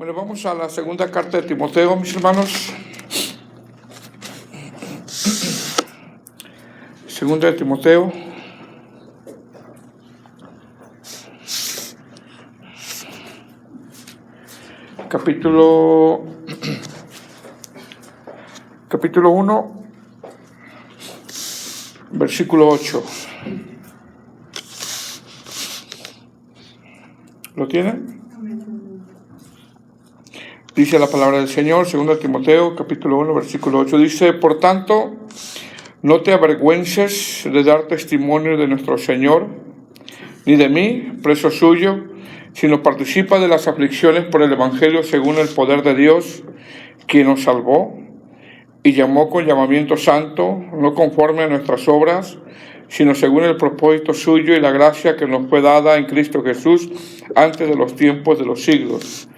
Bueno, vamos a la segunda carta de Timoteo, mis hermanos. Segunda de Timoteo. Capítulo 1, versículo 8. ¿Lo tienen? Dice la palabra del Señor, 2 Timoteo, capítulo 1, versículo 8. Dice: por tanto, no te avergüences de dar testimonio de nuestro Señor, ni de mí, preso suyo, sino participa de las aflicciones por el Evangelio según el poder de Dios, quien nos salvó y llamó con llamamiento santo, no conforme a nuestras obras, sino según el propósito suyo y la gracia que nos fue dada en Cristo Jesús antes de los tiempos de los siglos,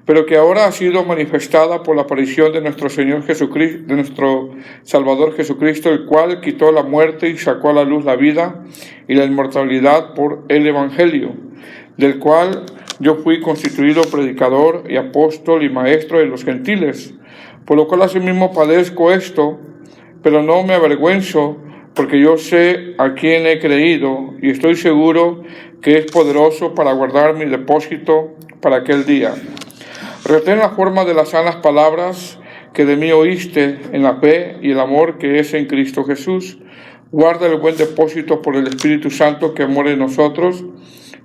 pero que ahora ha sido manifestada por la aparición de nuestro Señor Jesucristo, de nuestro Salvador Jesucristo, el cual quitó la muerte y sacó a la luz la vida y la inmortalidad por el Evangelio, del cual yo fui constituido predicador y apóstol y maestro de los gentiles, por lo cual asimismo padezco esto, pero no me avergüenzo, porque yo sé a quién he creído y estoy seguro que es poderoso para guardar mi depósito para aquel día. Retén la forma de las sanas palabras que de mí oíste en la fe y el amor que es en Cristo Jesús. Guarda el buen depósito por el Espíritu Santo que mora en nosotros.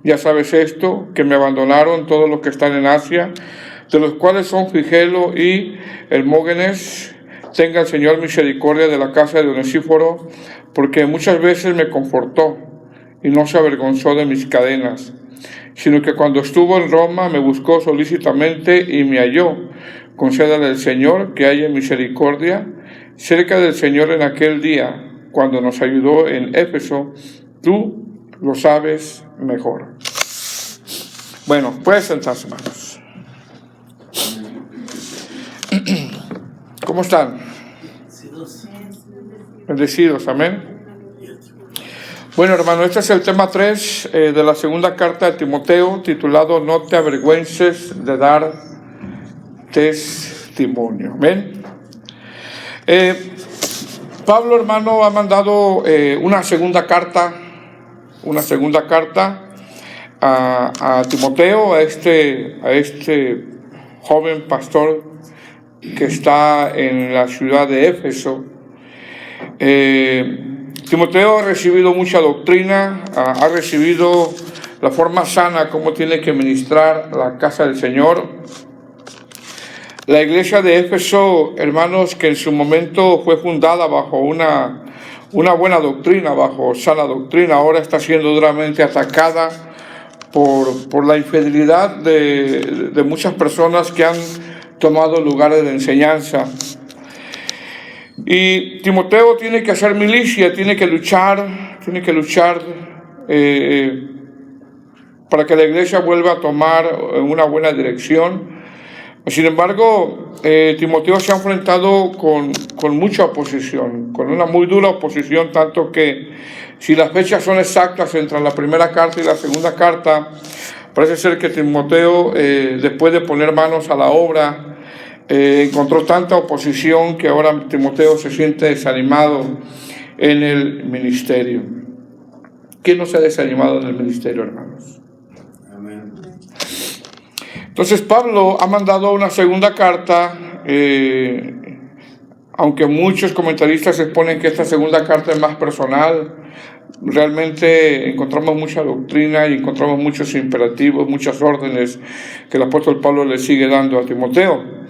Ya sabes esto, que me abandonaron todos los que están en Asia, de los cuales son Figelo y Hermógenes. Tenga el Señor misericordia de la casa de Onesíforo, porque muchas veces me confortó y no se avergonzó de mis cadenas, sino que cuando estuvo en Roma me buscó solícitamente y me halló. Concédale al Señor que haya misericordia cerca del Señor en aquel día, cuando nos ayudó en Éfeso. Tú lo sabes mejor. Bueno, puedes sentarse, hermanos. ¿Cómo están? Bendecidos, amén. Bueno, hermano, este es el tema 3 de la segunda carta de Timoteo, titulado No te avergüences de dar testimonio. Amén. Pablo, hermano, ha mandado una segunda carta a Timoteo, a este joven pastor que está en la ciudad de Éfeso. Timoteo ha recibido mucha doctrina, ha recibido la forma sana como tiene que ministrar la casa del Señor. La iglesia de Éfeso, hermanos, que en su momento fue fundada bajo una buena doctrina, bajo sana doctrina, ahora está siendo duramente atacada por la infidelidad de muchas personas que han tomado lugares de enseñanza. Y Timoteo tiene que hacer milicia, tiene que luchar para que la iglesia vuelva a tomar una buena dirección. Sin embargo, Timoteo se ha enfrentado con mucha oposición, con una muy dura oposición, tanto que si las fechas son exactas entre la primera carta y la segunda carta, parece ser que Timoteo, después de poner manos a la obra, encontró tanta oposición que ahora Timoteo se siente desanimado en el ministerio. ¿Quién no se ha desanimado en el ministerio, hermanos? Amén. Entonces Pablo ha mandado una segunda carta, aunque muchos comentaristas exponen que esta segunda carta es más personal. Realmente encontramos mucha doctrina y encontramos muchos imperativos, muchas órdenes que el apóstol Pablo le sigue dando a Timoteo.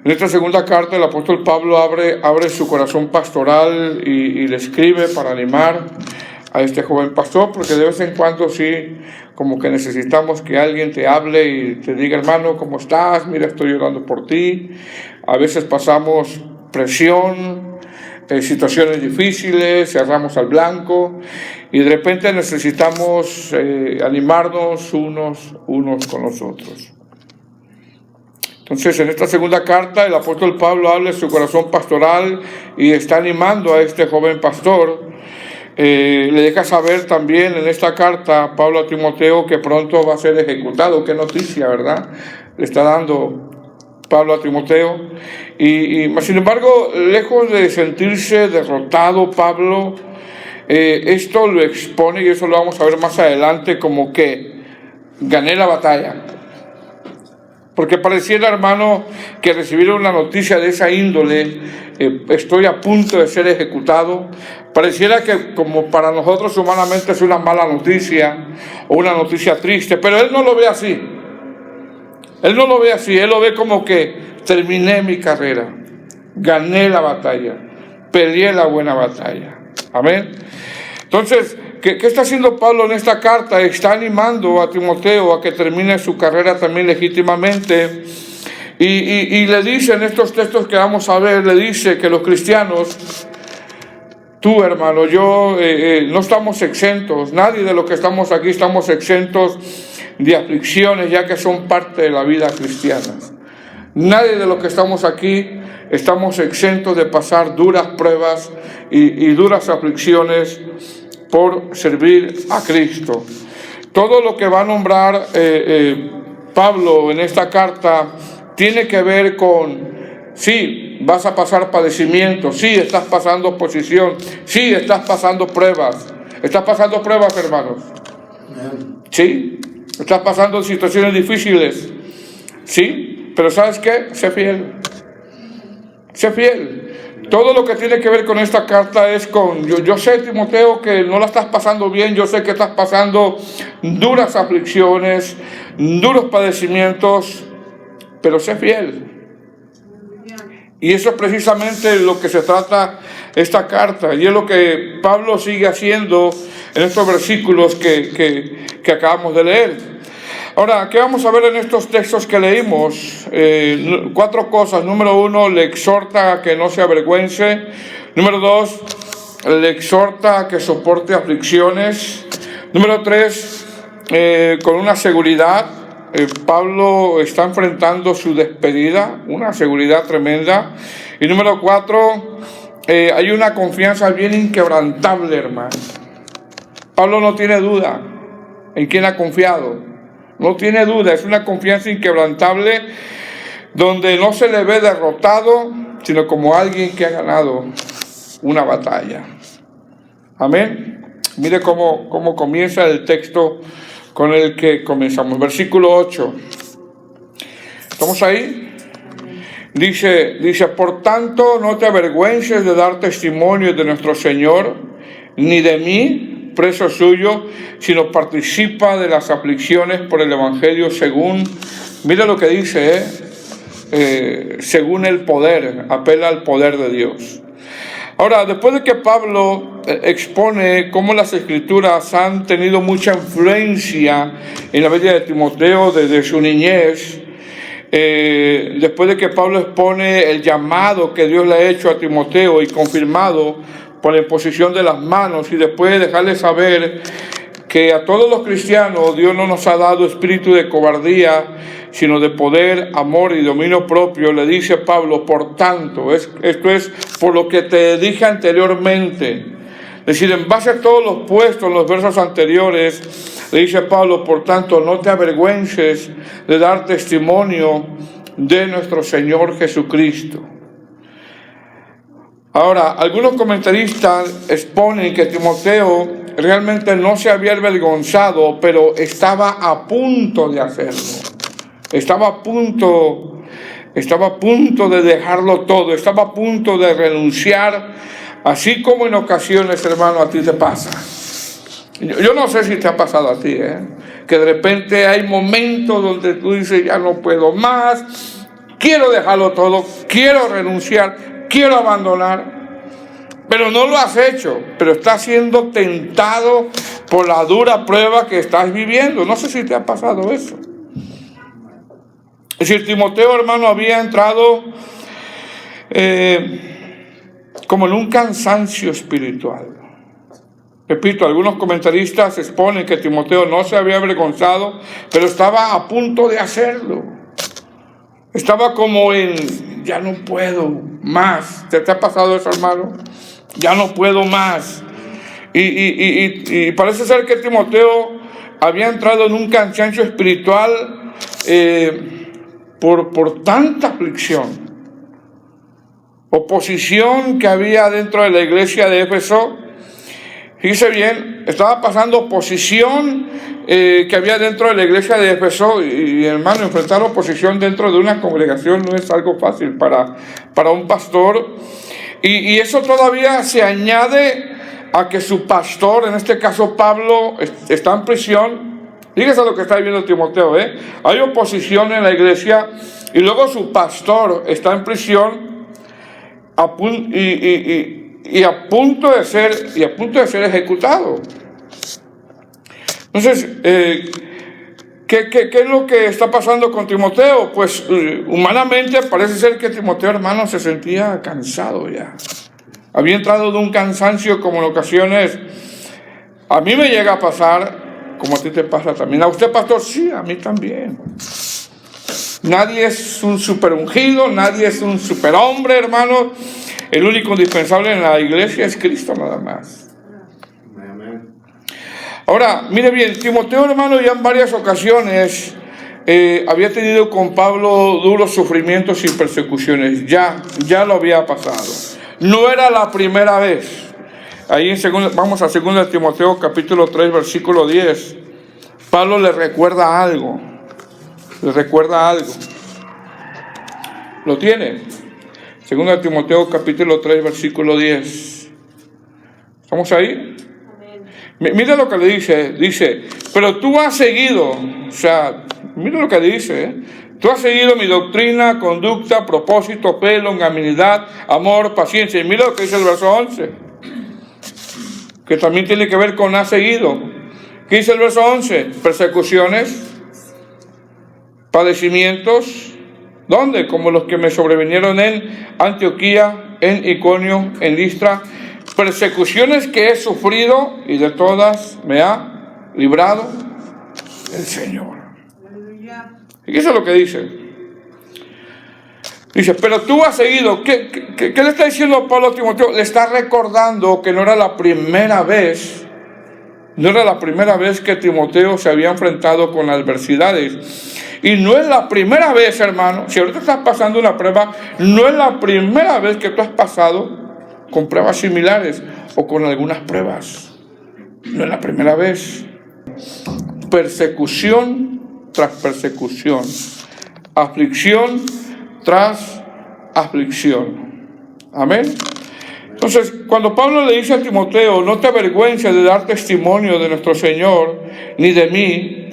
En esta segunda carta el apóstol Pablo abre su corazón pastoral y le escribe para animar a este joven pastor, porque de vez en cuando sí, como que necesitamos que alguien te hable y te diga: hermano, ¿cómo estás? Mira, estoy orando por ti. A veces pasamos presión, situaciones difíciles, cerramos al blanco y de repente necesitamos animarnos unos con los otros. Entonces, en esta segunda carta, el apóstol Pablo habla de su corazón pastoral y está animando a este joven pastor. Le deja saber también en esta carta, Pablo a Timoteo, que pronto va a ser ejecutado. Qué noticia, ¿verdad? le está dando Pablo a Timoteo. Y sin embargo, lejos de sentirse derrotado Pablo, esto lo expone, y eso lo vamos a ver más adelante, como que gané la batalla. Porque pareciera, hermano, que recibir una noticia de esa índole, estoy a punto de ser ejecutado, pareciera que como para nosotros humanamente es una mala noticia o una noticia triste, pero él no lo ve así. Él no lo ve así, él lo ve como que terminé mi carrera, gané la batalla, peleé la buena batalla. Amén. Entonces, ¿qué está haciendo Pablo en esta carta? Está animando a Timoteo a que termine su carrera también legítimamente. Y le dice en estos textos que vamos a ver, le dice que los cristianos, tú hermano, yo, no estamos exentos, nadie de los que estamos aquí estamos exentos de aflicciones, ya que son parte de la vida cristiana. Nadie de los que estamos aquí estamos exentos de pasar duras pruebas y duras aflicciones por servir a Cristo. Todo lo que va a nombrar Pablo en esta carta tiene que ver con, sí, vas a pasar padecimiento, sí, estás pasando oposición, sí, estás pasando pruebas. ¿Estás pasando pruebas, hermanos? Sí, estás pasando situaciones difíciles, sí, pero ¿sabes qué? Sé fiel. Sé fiel. Todo lo que tiene que ver con esta carta es con, yo sé, Timoteo, que no la estás pasando bien, yo sé que estás pasando duras aflicciones, duros padecimientos, pero sé fiel. Y eso es precisamente lo que se trata esta carta, y es lo que Pablo sigue haciendo en estos versículos que acabamos de leer. Ahora, ¿qué vamos a ver en estos textos que leímos? 4 cosas. Número 1, le exhorta a que no se avergüence. Número 2, le exhorta a que soporte aflicciones. Número 3, con una seguridad. Pablo está enfrentando su despedida, una seguridad tremenda. Y número 4, hay una confianza bien inquebrantable, hermano. Pablo no tiene duda en quién ha confiado. No tiene duda, es una confianza inquebrantable donde no se le ve derrotado, sino como alguien que ha ganado una batalla. Amén. Mire cómo comienza el texto con el que comenzamos. Versículo 8. ¿Estamos ahí? Dice, por tanto, no te avergüences de dar testimonio de nuestro Señor, ni de mí, preso suyo, sino participa de las aflicciones por el Evangelio según, mira lo que dice, según el poder, apela al poder de Dios. Ahora, después de que Pablo expone cómo las Escrituras han tenido mucha influencia en la vida de Timoteo desde su niñez, después de que Pablo expone el llamado que Dios le ha hecho a Timoteo y confirmado por la imposición de las manos, y después de dejarle saber que a todos los cristianos Dios no nos ha dado espíritu de cobardía, sino de poder, amor y dominio propio, le dice Pablo, por tanto, esto es por lo que te dije anteriormente. Es decir, en base a todos los puestos en los versos anteriores, le dice Pablo, por tanto, no te avergüences de dar testimonio de nuestro Señor Jesucristo. Ahora, algunos comentaristas exponen que Timoteo realmente no se había avergonzado, pero estaba a punto de hacerlo. Estaba a punto de dejarlo todo, estaba a punto de renunciar, así como en ocasiones, hermano, a ti te pasa. Yo no sé si te ha pasado a ti, que de repente hay momentos donde tú dices, ya no puedo más, quiero dejarlo todo, quiero renunciar, quiero abandonar, pero no lo has hecho, pero estás siendo tentado por la dura prueba que estás viviendo. No sé si te ha pasado eso. Es decir, Timoteo, hermano, había entrado como en un cansancio espiritual. Repito, algunos comentaristas exponen que Timoteo no se había avergonzado, pero estaba a punto de hacerlo. Estaba como en, ya no puedo más. ¿Te ha pasado eso, hermano? Ya no puedo más. Y parece ser que Timoteo había entrado en un cansancio espiritual por tanta aflicción. Oposición que había dentro de la iglesia de Éfeso. Fíjese bien, estaba pasando oposición que había dentro de la iglesia de Éfeso. Y hermano, enfrentar oposición dentro de una congregación no es algo fácil para un pastor. Y eso todavía se añade a que su pastor, en este caso Pablo, está en prisión. Fíjese lo que está viviendo Timoteo, Hay oposición en la iglesia y luego su pastor está en prisión y a punto de ser ejecutado. Entonces, ¿qué es lo que está pasando con Timoteo? Pues humanamente parece ser que Timoteo, hermano, se sentía cansado ya. Había entrado de un cansancio como en ocasiones a mí me llega a pasar, como a ti te pasa también. ¿A usted, pastor? Sí, a mí también. Nadie es un super ungido, nadie es un superhombre, hermano. El único indispensable en la iglesia es Cristo nada más. Ahora, mire bien, Timoteo, hermano, ya en varias ocasiones había tenido con Pablo duros sufrimientos y persecuciones. Ya lo había pasado. No era la primera vez. Ahí vamos a 2 Timoteo capítulo 3, versículo 10. Pablo le recuerda algo. ¿Lo tiene? 2 Timoteo capítulo 3, versículo 10. ¿Estamos ahí? Mira lo que le dice. Dice, pero tú has seguido, mira lo que dice, Tú has seguido mi doctrina, conducta, propósito, fe, longanimidad, amor, paciencia. Y mira lo que dice el verso 11, que también tiene que ver con has seguido. ¿Qué dice el verso 11? Persecuciones, padecimientos. ¿Dónde? Como los que me sobrevinieron en Antioquía, en Iconio, en Listra. Persecuciones que he sufrido y de todas me ha librado el Señor. ¿Y qué es lo que dice? Dice, pero tú has seguido. ¿Qué le está diciendo Pablo a Timoteo? Le está recordando que no era la primera vez que Timoteo se había enfrentado con adversidades. Y no es la primera vez, hermano. Si ahorita estás pasando una prueba, no es la primera vez que tú has pasado con pruebas similares o con algunas pruebas. No es la primera vez. Persecución tras persecución, aflicción tras aflicción. Amén. Entonces, cuando Pablo le dice a Timoteo, no te avergüences de dar testimonio de nuestro Señor, ni de mí,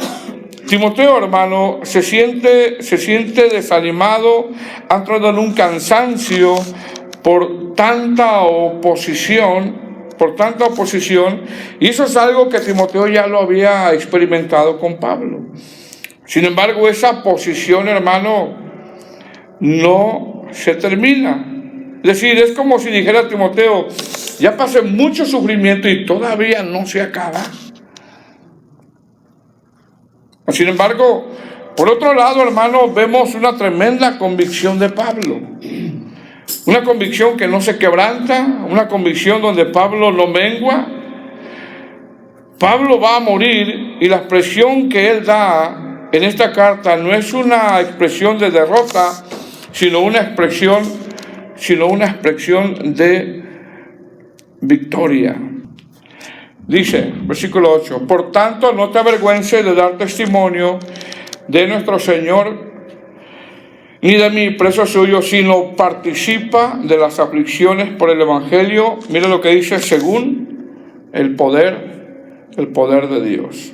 Timoteo, hermano, se siente desanimado, ha entrado en un cansancio por tanta oposición, y eso es algo que Timoteo ya lo había experimentado con Pablo. Sin embargo, esa posición, hermano, no se termina. Es decir, es como si dijera a Timoteo, ya pasé mucho sufrimiento y todavía no se acaba. Sin embargo, por otro lado, hermano, vemos una tremenda convicción de Pablo. Una convicción que no se quebranta, una convicción donde Pablo no mengua. Pablo va a morir y la expresión que él da en esta carta no es una expresión de derrota, sino una expresión de victoria. Dice, versículo 8, por tanto no te avergüences de dar testimonio de nuestro Señor, ni de mí, preso suyo, sino participa de las aflicciones por el Evangelio. Mira lo que dice, según el poder de Dios.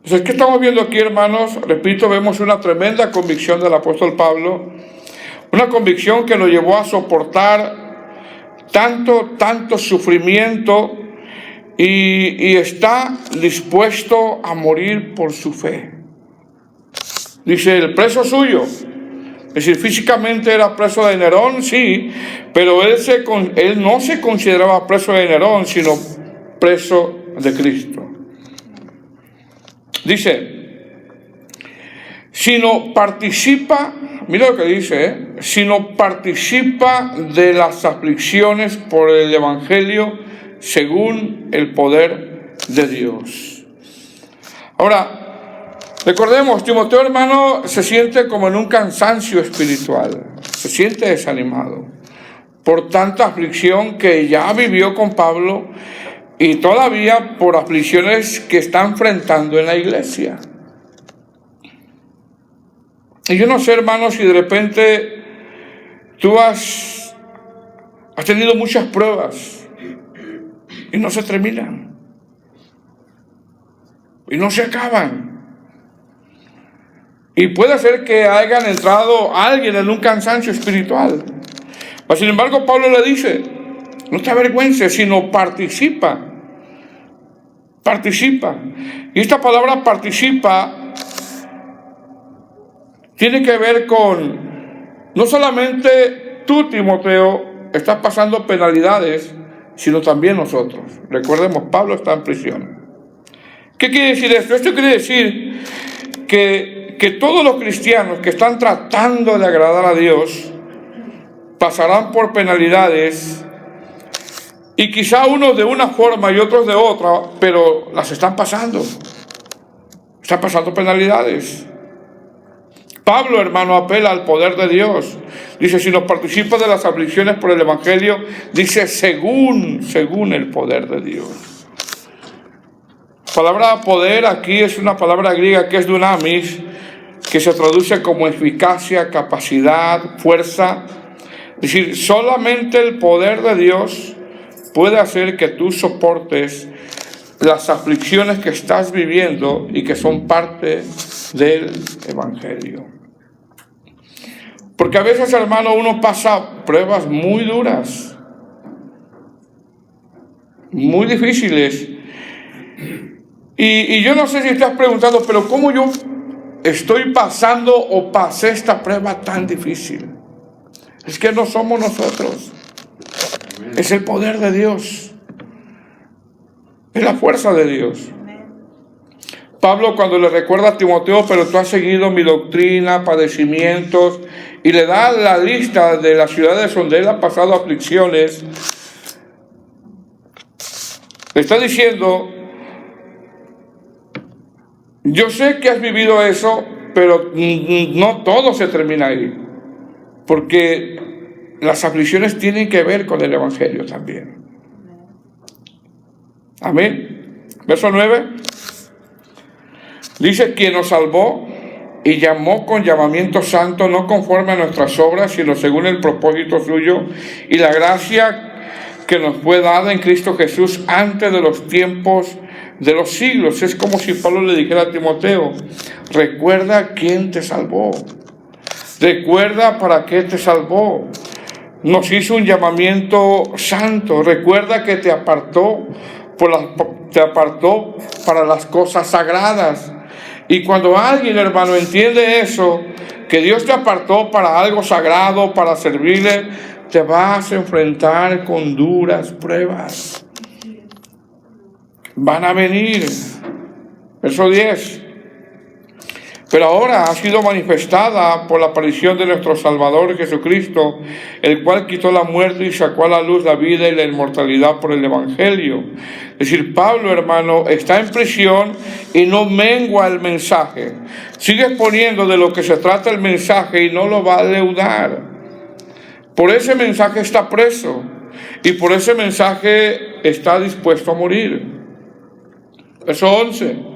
Entonces, ¿qué estamos viendo aquí, hermanos? Repito, vemos una tremenda convicción del apóstol Pablo, una convicción que lo llevó a soportar tanto sufrimiento y está dispuesto a morir por su fe. Dice, el preso suyo, es decir, físicamente era preso de Nerón, sí, pero él no se consideraba preso de Nerón, sino preso de Cristo. Dice, sino participa, mira lo que dice, sino participa de las aflicciones por el Evangelio según el poder de Dios. Ahora, Recordemos, Timoteo, hermano, se siente como en un cansancio espiritual, se siente desanimado por tanta aflicción que ya vivió con Pablo y todavía por aflicciones que está enfrentando en la iglesia. Y yo no sé, hermano, si de repente tú has tenido muchas pruebas y no se terminan y no se acaban. Y puede ser que hayan entrado alguien en un cansancio espiritual. Pero sin embargo, Pablo le dice, no te avergüences, sino participa. Participa. Y esta palabra participa tiene que ver con, no solamente tú, Timoteo, estás pasando penalidades, sino también nosotros. Recordemos, Pablo está en prisión. ¿Qué quiere decir esto? Esto quiere decir que todos los cristianos que están tratando de agradar a Dios pasarán por penalidades, y quizá unos de una forma y otros de otra, pero las están pasando. Están pasando penalidades. Pablo, hermano, apela al poder de Dios. Dice, si nos participa de las aflicciones por el Evangelio, dice, según el poder de Dios. La palabra poder aquí es una palabra griega que es dunamis, que se traduce como eficacia, capacidad, fuerza. Es decir, solamente el poder de Dios puede hacer que tú soportes las aflicciones que estás viviendo y que son parte del Evangelio. Porque a veces, hermano, uno pasa pruebas muy duras, muy difíciles. Y yo no sé si estás preguntando, pero ¿cómo yo estoy pasando o pasé esta prueba tan difícil? Es que no somos nosotros. Es el poder de Dios. Es la fuerza de Dios. Pablo, cuando le recuerda a Timoteo, pero tú has seguido mi doctrina, padecimientos, y le da la lista de las ciudades donde él ha pasado aflicciones, le está diciendo, yo sé que has vivido eso, pero no todo se termina ahí, porque las aflicciones tienen que ver con el Evangelio también. Amén. Verso 9. Dice, quien nos salvó y llamó con llamamiento santo, no conforme a nuestras obras, sino según el propósito suyo y la gracia que nos fue dada en Cristo Jesús antes de los tiempos de los siglos. Es como si Pablo le dijera a Timoteo, recuerda quién te salvó. Recuerda para qué te salvó. Nos hizo un llamamiento santo. Recuerda que te apartó para las cosas sagradas. Y cuando alguien, hermano, entiende eso, que Dios te apartó para algo sagrado, para servirle, te vas a enfrentar con duras pruebas. Van a venir. Verso 10. Pero ahora ha sido manifestada por la aparición de nuestro Salvador Jesucristo, el cual quitó la muerte y sacó a la luz la vida y la inmortalidad por el Evangelio. Es decir, Pablo, hermano, está en prisión y no mengua el mensaje. Sigue exponiendo de lo que se trata el mensaje y no lo va a leudar. Por ese mensaje está preso y por ese mensaje está dispuesto a morir. Verso 11.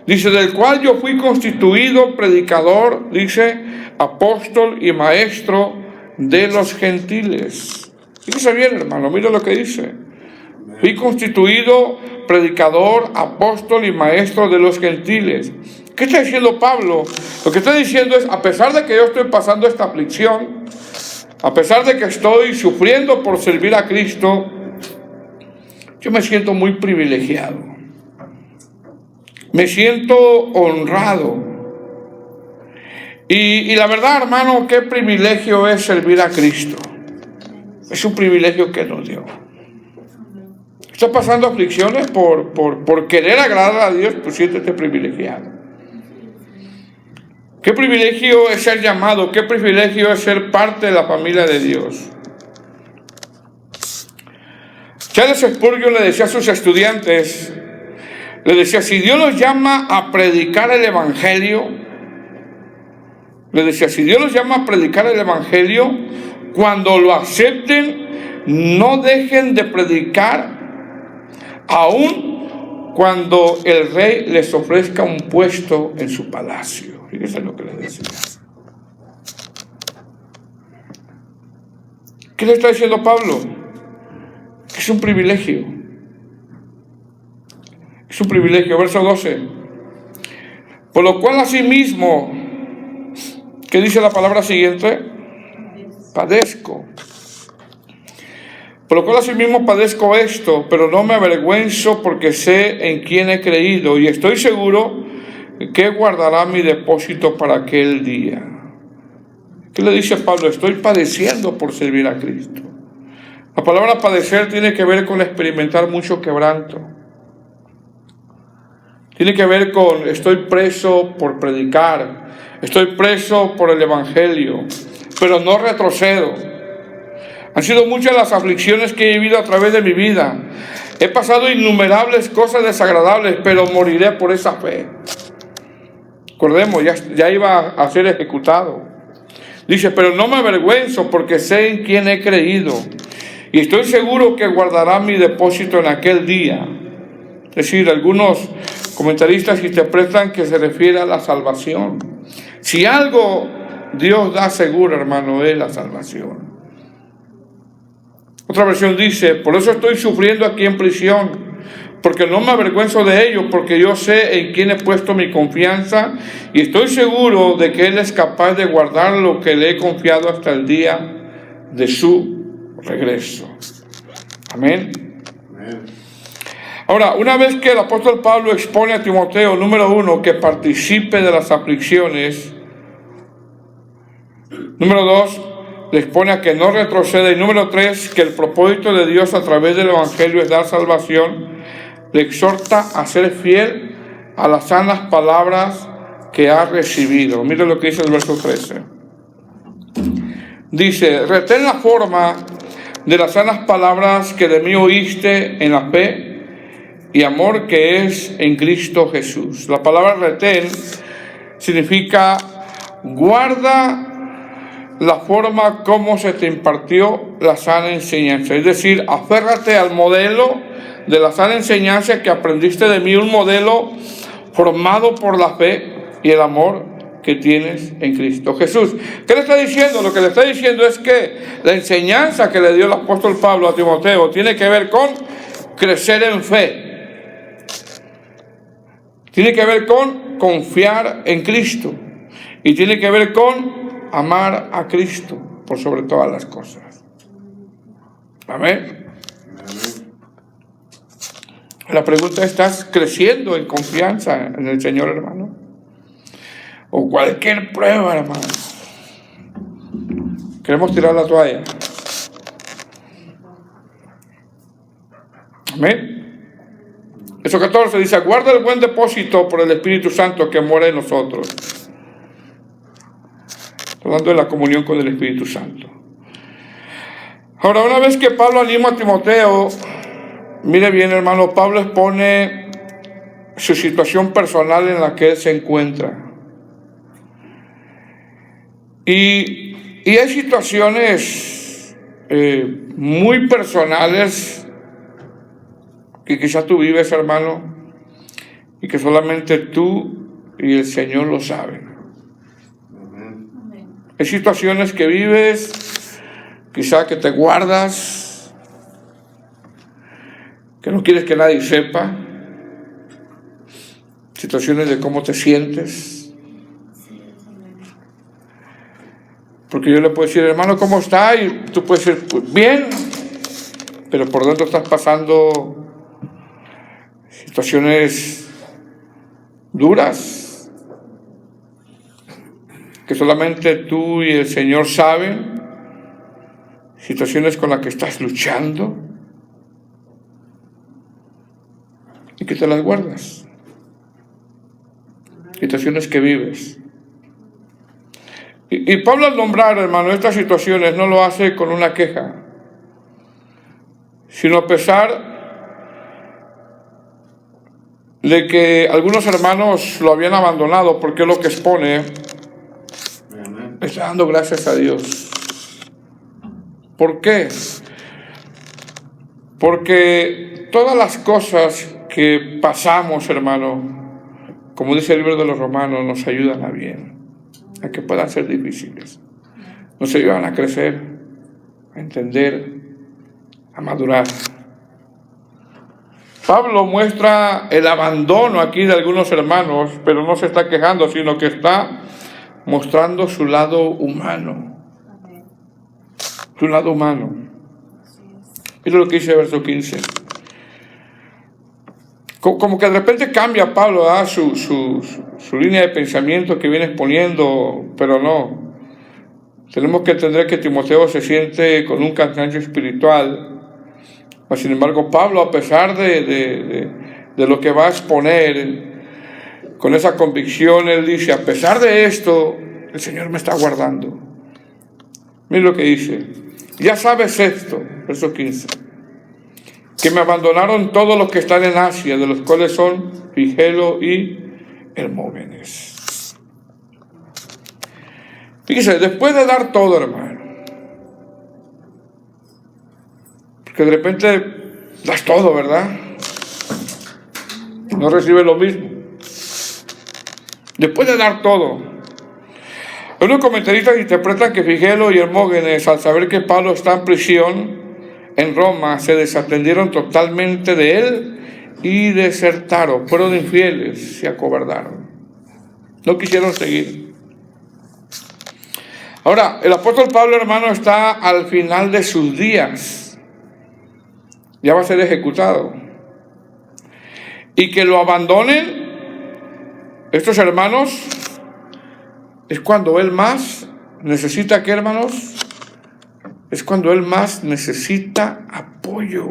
Dice, del cual yo fui constituido predicador, dice, apóstol y maestro de los gentiles. Fíjese bien, hermano, mira lo que dice. Fui constituido predicador, apóstol y maestro de los gentiles. ¿Qué está diciendo Pablo? Lo que está diciendo es, a pesar de que yo estoy pasando esta aflicción, a pesar de que estoy sufriendo por servir a Cristo, yo me siento muy privilegiado. Me siento honrado. Y la verdad, hermano, qué privilegio es servir a Cristo. Es un privilegio que nos dio. ¿Estás pasando aflicciones por querer agradar a Dios? Pues siéntete privilegiado. Qué privilegio es ser llamado. Qué privilegio es ser parte de la familia de Dios. Charles Spurgeon le decía a sus estudiantes, Le decía, si Dios los llama a predicar el Evangelio, le decía, si Dios los llama a predicar el Evangelio, cuando lo acepten, no dejen de predicar, aun cuando el rey les ofrezca un puesto en su palacio. Fíjense lo que le decía. ¿Qué le está diciendo Pablo? Que es un privilegio. Es un privilegio. Verso 12. Por lo cual asimismo, ¿qué dice la palabra siguiente? Padezco. Por lo cual asimismo padezco esto, pero no me avergüenzo porque sé en quién he creído y estoy seguro que guardará mi depósito para aquel día. ¿Qué le dice Pablo? Estoy padeciendo por servir a Cristo. La palabra padecer tiene que ver con experimentar mucho quebranto. Tiene que ver con estoy preso por predicar, estoy preso por el Evangelio, pero no retrocedo. Han sido muchas las aflicciones que he vivido a través de mi vida. He pasado innumerables cosas desagradables, pero moriré por esa fe. Recordemos, ya iba a ser ejecutado. Dice, pero no me avergüenzo porque sé en quién he creído y estoy seguro que guardará mi depósito en aquel día. Es decir, algunos comentaristas interpretan que se refiere a la salvación. Si algo Dios da seguro, hermano, es la salvación. Otra versión dice, por eso estoy sufriendo aquí en prisión, porque no me avergüenzo de ello, porque yo sé en quién he puesto mi confianza y estoy seguro de que Él es capaz de guardar lo que le he confiado hasta el día de su regreso. Amén. Amén. Ahora, una vez que el apóstol Pablo expone a Timoteo, número 1, que participe de las aflicciones, número 2, le expone a que no retroceda, y número 3, que el propósito de Dios a través del Evangelio es dar salvación, le exhorta a ser fiel a las sanas palabras que ha recibido. Mire lo que dice el verso 13. Dice, retén la forma de las sanas palabras que de mí oíste en la fe y amor que es en Cristo Jesús. La palabra retén significa guarda la forma como se te impartió la sana enseñanza. Es decir, aférrate al modelo de la sana enseñanza que aprendiste de mí, un modelo formado por la fe y el amor que tienes en Cristo Jesús. ¿Qué le está diciendo? Lo que le está diciendo es que la enseñanza que le dio el apóstol Pablo a Timoteo tiene que ver con crecer en fe. Tiene que ver con confiar en Cristo. Y tiene que ver con amar a Cristo por sobre todas las cosas. Amén. La pregunta es, ¿estás creciendo en confianza en el Señor, hermano? O cualquier prueba, hermano, queremos tirar la toalla. Amén. Eso 14 dice, guarda el buen depósito por el Espíritu Santo que mora en nosotros. Hablando de la comunión con el Espíritu Santo. Ahora, una vez que Pablo anima a Timoteo, mire bien, hermano, Pablo expone su situación personal en la que él se encuentra. Y hay situaciones muy personales que quizás tú vives, hermano, y que solamente tú y el Señor lo saben. Hay situaciones que vives, quizá que te guardas, que no quieres que nadie sepa, situaciones de cómo te sientes. Porque yo le puedo decir, hermano, ¿cómo está? Y tú puedes decir, pues bien, pero por dentro estás pasando situaciones duras, que solamente tú y el Señor saben, situaciones con las que estás luchando y que te las guardas, situaciones que vives. Y Pablo al nombrar, hermano, estas situaciones no lo hace con una queja, sino a pesar de que algunos hermanos lo habían abandonado, porque es lo que expone. Está dando gracias a Dios. ¿Por qué? Porque todas las cosas que pasamos, hermano, como dice el libro de los Romanos, nos ayudan a bien, a que puedan ser difíciles. Nos ayudan a crecer, a entender, a madurar. Pablo muestra el abandono aquí de algunos hermanos, pero no se está quejando, sino que está mostrando su lado humano. Su lado humano. Mira lo que dice el verso 15. Como que de repente cambia Pablo su línea de pensamiento que viene exponiendo, pero no. Tenemos que entender que Timoteo se siente con un cansancio espiritual. Sin embargo, Pablo, a pesar de lo que va a exponer, con esa convicción, él dice, a pesar de esto, el Señor me está guardando. Mira lo que dice. Ya sabes esto, verso 15, que me abandonaron todos los que están en Asia, de los cuales son Figelo y Hermógenes. Fíjese, después de dar todo, hermano, porque de repente das todo, ¿verdad? No recibes lo mismo. Después de dar todo, algunos comentaristas interpretan que Figelo y Hermógenes, al saber que Pablo está en prisión en Roma, se desatendieron totalmente de él y desertaron, fueron infieles, se acobardaron, no quisieron seguir. Ahora, el apóstol Pablo, hermano, está al final de sus días, ya va a ser ejecutado, y que lo abandonen estos hermanos es cuando él más necesita, ¿qué, hermanos? Es cuando él más necesita apoyo.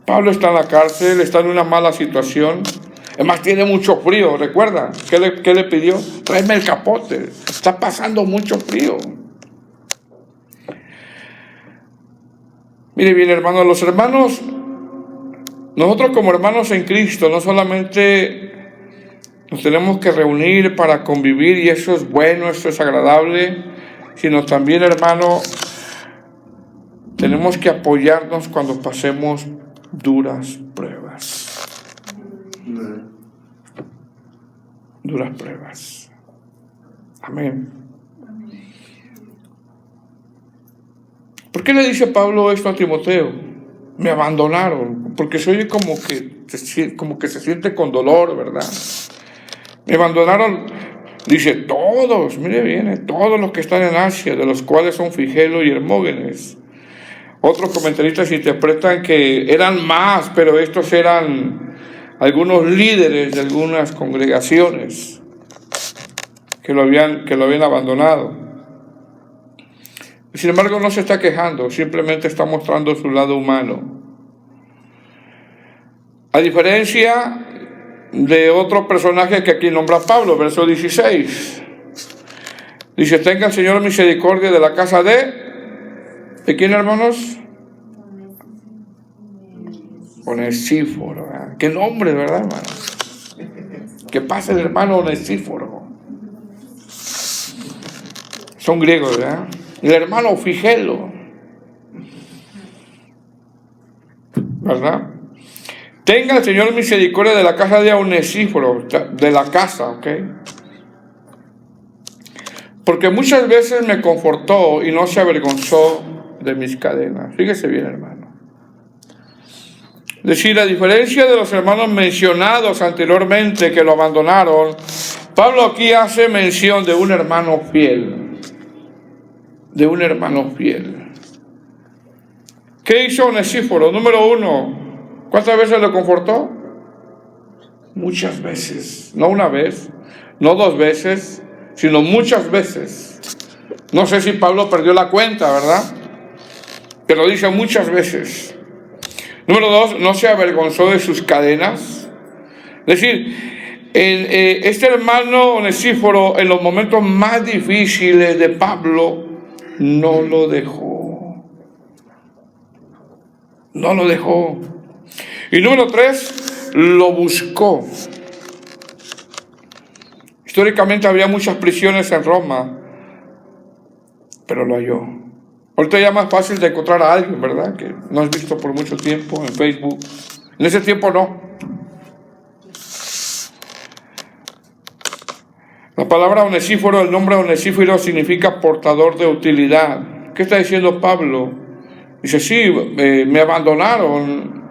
Pablo está en la cárcel, está en una mala situación. Además tiene mucho frío, ¿recuerda? ¿Qué le pidió? Tráeme el capote, está pasando mucho frío. Mire bien, hermanos, los hermanos, nosotros como hermanos en Cristo, no solamente nos tenemos que reunir para convivir, y eso es bueno, eso es agradable, sino también, hermano, tenemos que apoyarnos cuando pasemos duras pruebas. Duras pruebas. Amén. ¿Por qué le dice Pablo esto a Timoteo? Me abandonaron, porque se oye como que se siente con dolor, ¿verdad? Me abandonaron, dice, todos, mire bien, todos los que están en Asia, de los cuales son Figelo y Hermógenes. Otros comentaristas interpretan que eran más, pero estos eran algunos líderes de algunas congregaciones que lo habían abandonado. Sin embargo, no se está quejando, simplemente está mostrando su lado humano. A diferencia de otro personaje que aquí nombra Pablo, verso 16. Dice, tenga el Señor misericordia de la casa ¿de quién, hermanos? Onesíforo, ¿verdad? Qué nombre, ¿verdad, hermano? Que pase el hermano Onesíforo. Son griegos, ¿verdad? El hermano Figelo, ¿verdad? Tenga el Señor misericordia de la casa de Onesíforo, de la casa, ¿ok? Porque muchas veces me confortó y no se avergonzó de mis cadenas. Fíjese bien, hermano. Es decir, a diferencia de los hermanos mencionados anteriormente que lo abandonaron, Pablo aquí hace mención de un hermano fiel. De un hermano fiel. ¿Qué hizo Onesíforo? Número 1. ¿Cuántas veces lo confortó? Muchas veces. No una vez, no 2 veces, sino muchas veces. No sé si Pablo perdió la cuenta, ¿verdad? Pero dice muchas veces. Número 2, no se avergonzó de sus cadenas. Es decir, este hermano Onesíforo, en los momentos más difíciles de Pablo, no lo dejó. No lo dejó. Y número 3, lo buscó. Históricamente había muchas prisiones en Roma, pero lo halló. Ahorita ya es más fácil de encontrar a alguien, ¿verdad? Que no has visto por mucho tiempo en Facebook. En ese tiempo no. La palabra Onesíforo, el nombre Onesíforo significa portador de utilidad. ¿Qué está diciendo Pablo? Dice, sí, me abandonaron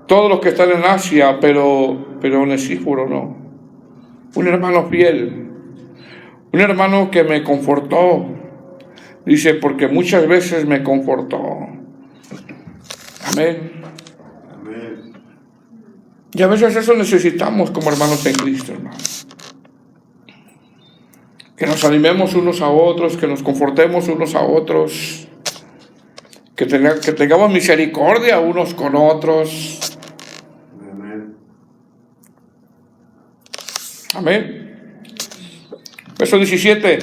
todos los que están en Asia, pero Onesíforo no. Un hermano fiel, un hermano que me confortó. Dice, porque muchas veces me confortó. Amén. Amén. Y a veces eso necesitamos como hermanos en Cristo, hermanos. Que nos animemos unos a otros, que nos confortemos unos a otros, que tengamos misericordia unos con otros. Amén. Amén. Verso 17.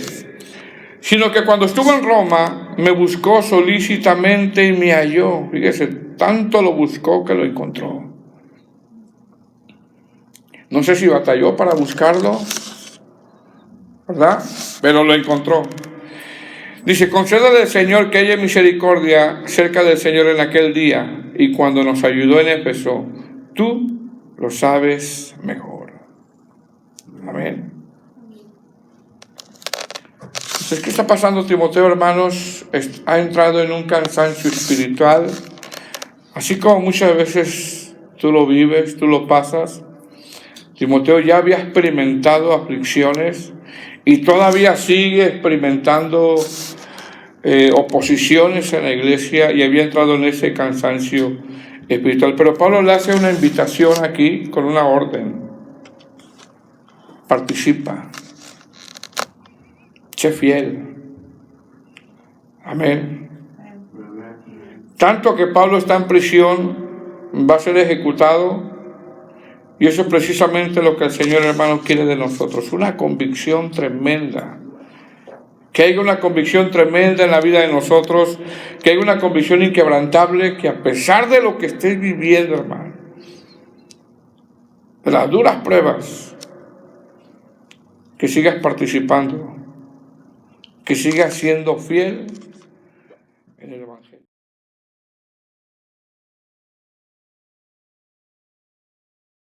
Sino que cuando estuvo en Roma, me buscó solícitamente y me halló. Fíjese, tanto lo buscó que lo encontró. No sé si batalló para buscarlo, ¿verdad? Pero lo encontró. Dice, concédale al Señor que haya misericordia cerca del Señor en aquel día y cuando nos ayudó en Éfeso. Tú lo sabes mejor. Amén. Entonces, ¿qué está pasando, Timoteo, hermanos? Ha entrado en un cansancio espiritual, así como muchas veces tú lo vives, tú lo pasas. Timoteo ya había experimentado aflicciones y todavía sigue experimentando oposiciones en la iglesia y había entrado en ese cansancio espiritual. Pero Pablo le hace una invitación aquí con una orden. Participa. Sé fiel. Amén. Tanto que Pablo está en prisión, va a ser ejecutado. Y eso es precisamente lo que el Señor, hermano, quiere de nosotros. Una convicción tremenda. Que haya una convicción tremenda en la vida de nosotros. Que haya una convicción inquebrantable. Que a pesar de lo que estés viviendo, hermano, de las duras pruebas, que sigas participando. Que sigas siendo fiel